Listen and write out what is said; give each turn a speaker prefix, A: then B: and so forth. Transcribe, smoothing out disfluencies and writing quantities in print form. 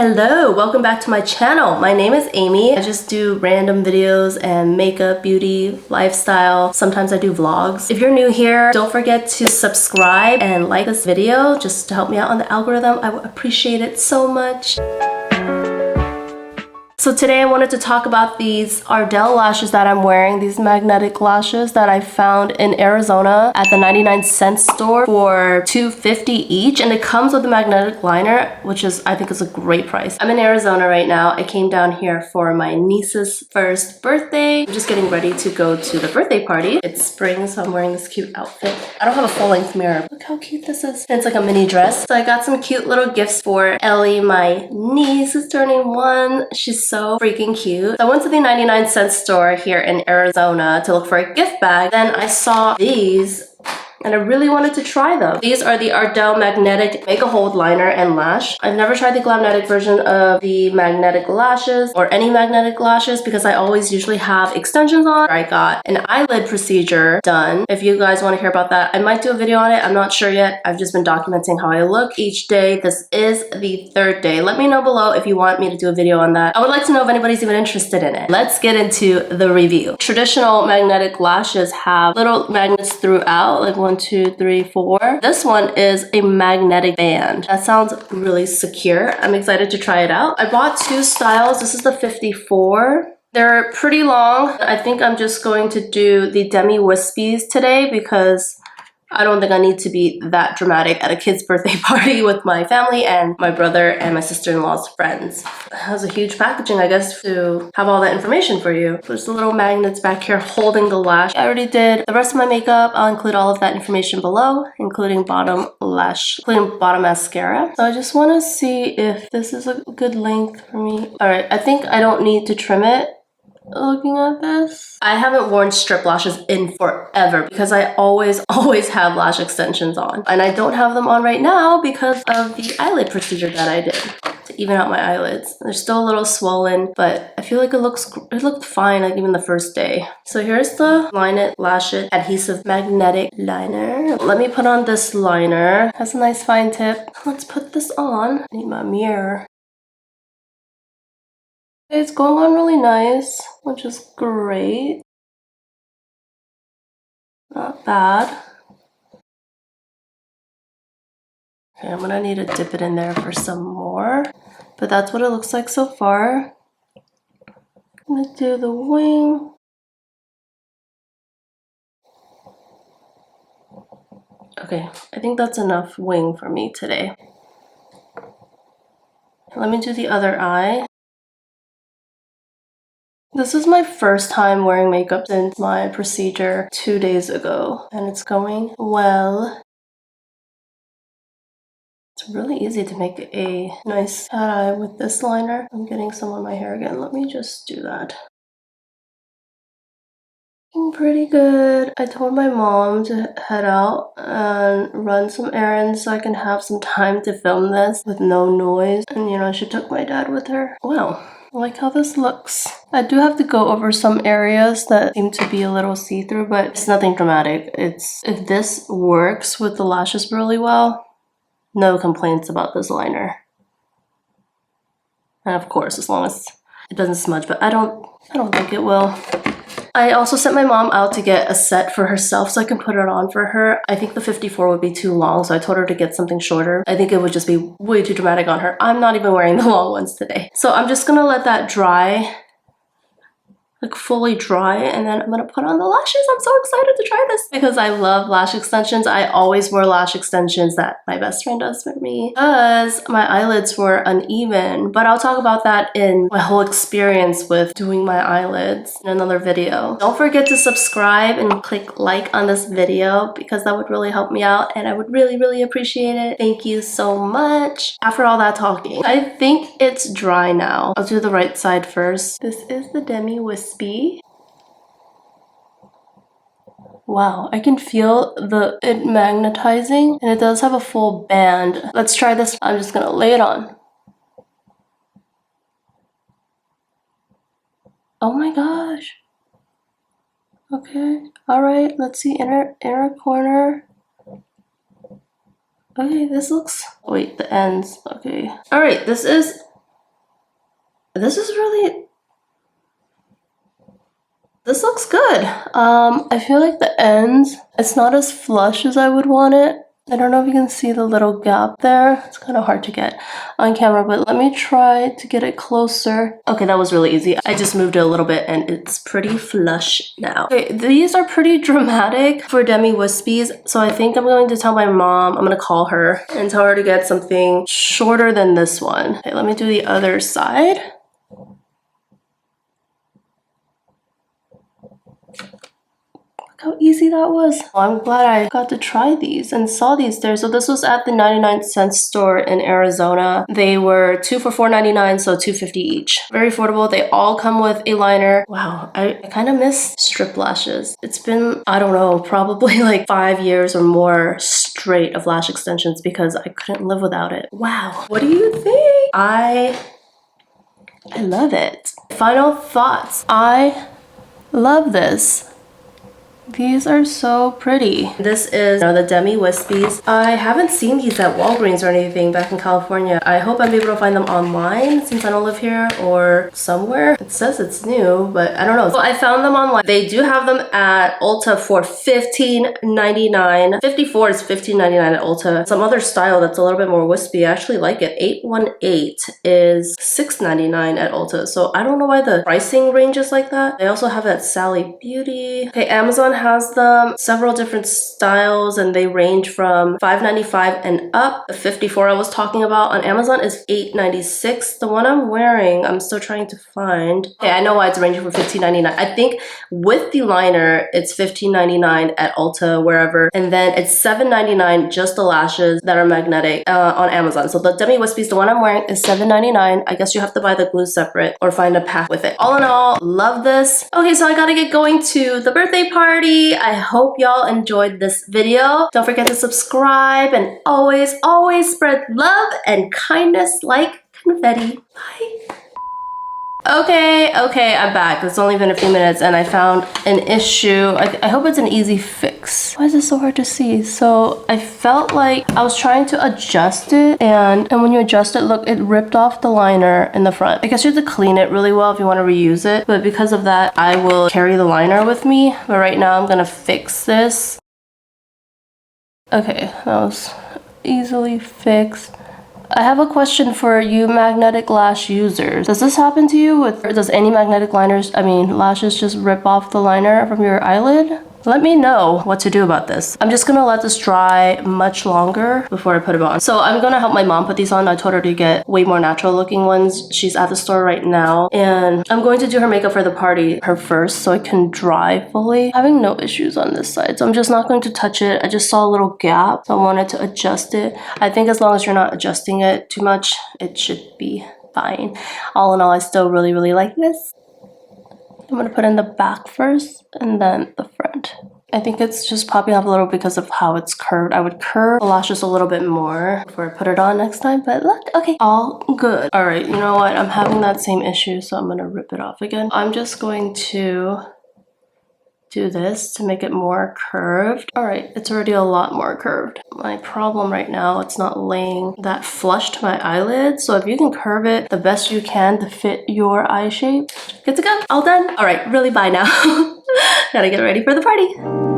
A: Hello, welcome back to my channel. My name is Amy. I just do random videos and makeup, beauty, lifestyle. Sometimes I do vlogs. If you're new here, don't forget to subscribe and like this video just to help me out on the algorithm. I would appreciate it so much. So today I wanted to talk about these Ardell lashes that I'm wearing, these magnetic lashes that I found in Arizona at the 99-cent store for $2.50 each, and it comes with a magnetic liner, which is, I think, is a great price. I'm in Arizona right now. I came down here for my niece's first birthday. I'm just getting ready to go to the birthday party. It's spring, so I'm wearing this cute outfit. I don't have a full-length mirror. Look how cute this is. And it's like a mini dress. So I got some cute little gifts for Ellie, my niece, who's turning 1. She's so freaking cute. So I went to the 99-cent store here in Arizona to look for a gift bag. Then I saw these and I really wanted to try them. These are the Ardell Magnetic MEGAGHOLD liner and lash. I've never tried the Glamnetic version of the magnetic lashes or any magnetic lashes because I always usually have extensions on. I got an eyelid procedure done. If you guys want to hear about that, I might do a video on it. I'm not sure yet. I've just been documenting how I look each day. This is the 3rd day. Let me know below if you want me to do a video on that. I would like to know if anybody's even interested in it. Let's get into the review. Traditional magnetic lashes have little magnets throughout, like 1, 2, 3, 4. This one is a magnetic band. That sounds really secure. I'm excited to try it out. I bought 2 styles. This is the 54. They're pretty long. I think I'm just going to do the demi wispies today because I don't think I need to be that dramatic at a kid's birthday party with my family and my brother and my sister-in-law's friends. It has a huge packaging, I guess, to have all that information for you. There's the little magnets back here holding the lash. I already did the rest of my makeup. I'll include all of that information below, including bottom lash, including bottom mascara. So I just want to see if this is a good length for me. All right, I think I don't need to trim it. Looking at this, I haven't worn strip lashes in forever because I always have lash extensions on, and I don't have them on right now because of the eyelid procedure that I did to even out my eyelids. They're still a little swollen, but I feel like it looked fine, like even the first day. So here's the Line It Lash It adhesive magnetic liner. Let me put on this liner. It has a nice fine tip. Let's put this on. I need my mirror. It's going on really nice, which is great. Not bad. Okay, I'm gonna need to dip it in there for some more, but that's what it looks like so far. I'm gonna do the wing. Okay, I think that's enough wing for me today. Let me do the other eye. This is my first time wearing makeup since my procedure 2 days ago, and it's going well. It's really easy to make a nice cat eye with this liner. I'm getting some on my hair again. Let me just do that. Pretty good. I told my mom to head out and run some errands so I can have some time to film this with no noise. And you know, she took my dad with her. Wow. I like how this looks. I do have to go over some areas that seem to be a little see-through, but it's nothing dramatic. If this works with the lashes really well, no complaints about this liner. And of course, as long as it doesn't smudge, but I don't think it will. I also sent my mom out to get a set for herself so I can put it on for her. I think the 54 would be too long, so I told her to get something shorter. I think it would just be way too dramatic on her. I'm not even wearing the long ones today. So I'm just gonna let that dry, like fully dry, and then I'm gonna put on the lashes. I'm so excited to try this because I love lash extensions. I always wear lash extensions that my best friend does for me because my eyelids were uneven, but I'll talk about that in my whole experience with doing my eyelids in another video. Don't forget to subscribe and click like on this video because that would really help me out and I would really appreciate it. Thank you so much. After all that talking, I think it's dry now. I'll do the right side first. This is the demi wispy. Wow, I can feel it magnetizing, and it does have a full band. Let's try this. I'm just gonna lay it on. Oh my gosh. Okay, all right, let's see, inner corner. Okay, this looks, wait, the ends, okay. All right, this is This is really... This looks good. I feel like the ends, it's not as flush as I would want it. I don't know if you can see the little gap there. It's kind of hard to get on camera, but let me try to get it closer. Okay, that was really easy. I just moved it a little bit and it's pretty flush now. Okay, these are pretty dramatic for demi wispies. So I think I'm going to tell my mom, I'm gonna call her and tell her to get something shorter than this one. Okay, let me do the other side. How easy that was. I'm glad I got to try these and saw these there. So this was at the 99-cent store in Arizona. They were 2 for $4.99, so $2.50 each. Very affordable. They all come with a liner. Wow, I kind of miss strip lashes. It's been, I don't know, probably like 5 years or more straight of lash extensions because I couldn't live without it. Wow, what do you think? I love it. Final thoughts. I love this. These are so pretty. This is the Demi Wispies. I haven't seen these at Walgreens or anything back in California. I hope I'm able to find them online since I don't live here or somewhere. It says it's new, but I don't know. So I found them online. They do have them at Ulta for $15.99. 54 is $15.99 at Ulta. Some other style that's a little bit more wispy, I actually like it. 818 is $6.99 at Ulta. So I don't know why the pricing range is like that. They also have it at Sally Beauty. Okay, Amazon has them, several different styles, and they range from $5.95 and up. The 54 I was talking about on Amazon is $8.96. The one I'm wearing, I'm still trying to find. Okay, I know why it's ranging from $15.99. I think with the liner, it's $15.99 at Ulta, wherever, and then it's $7.99 just the lashes that are magnetic on Amazon. So the Demi Wispies, the one I'm wearing, is $7.99. I guess you have to buy the glue separate or find a pack with it. All in all, love this. Okay, so I gotta get going to the birthday party. I hope y'all enjoyed this video. Don't forget to subscribe and always spread love and kindness like confetti. Bye. Okay, I'm back. It's only been a few minutes and I found an issue. I hope it's an easy fix. Why is it so hard to see? So I felt like I was trying to adjust it and when you adjust it, look, it ripped off the liner in the front. I guess you have to clean it really well if you want to reuse it. But because of that, I will carry the liner with me. But right now I'm gonna fix this. Okay, that was easily fixed. I have a question for you magnetic lash users. Does this happen to you? Does any magnetic lashes just rip off the liner from your eyelid? Let me know what to do about this. I'm just gonna let this dry much longer before I put it on. So I'm gonna help my mom put these on. I told her to get way more natural looking ones. She's at the store right now. And I'm going to do her makeup for the party, her first, so it can dry fully. Having no issues on this side. So I'm just not going to touch it. I just saw a little gap, so I wanted to adjust it. I think as long as you're not adjusting it too much, it should be fine. All in all, I still really like this. I'm gonna put in the back first and then the front. I think it's just popping off a little because of how it's curved. I would curve the lashes a little bit more before I put it on next time, but look, okay, all good. All right, you know what? I'm having that same issue, so I'm gonna rip it off again. I'm just going to do this to make it more curved. All right, it's already a lot more curved. My problem right now, it's not laying that flush to my eyelid. So if you can curve it the best you can to fit your eye shape, good to go, all done. All right, really bye now. Gotta get ready for the party.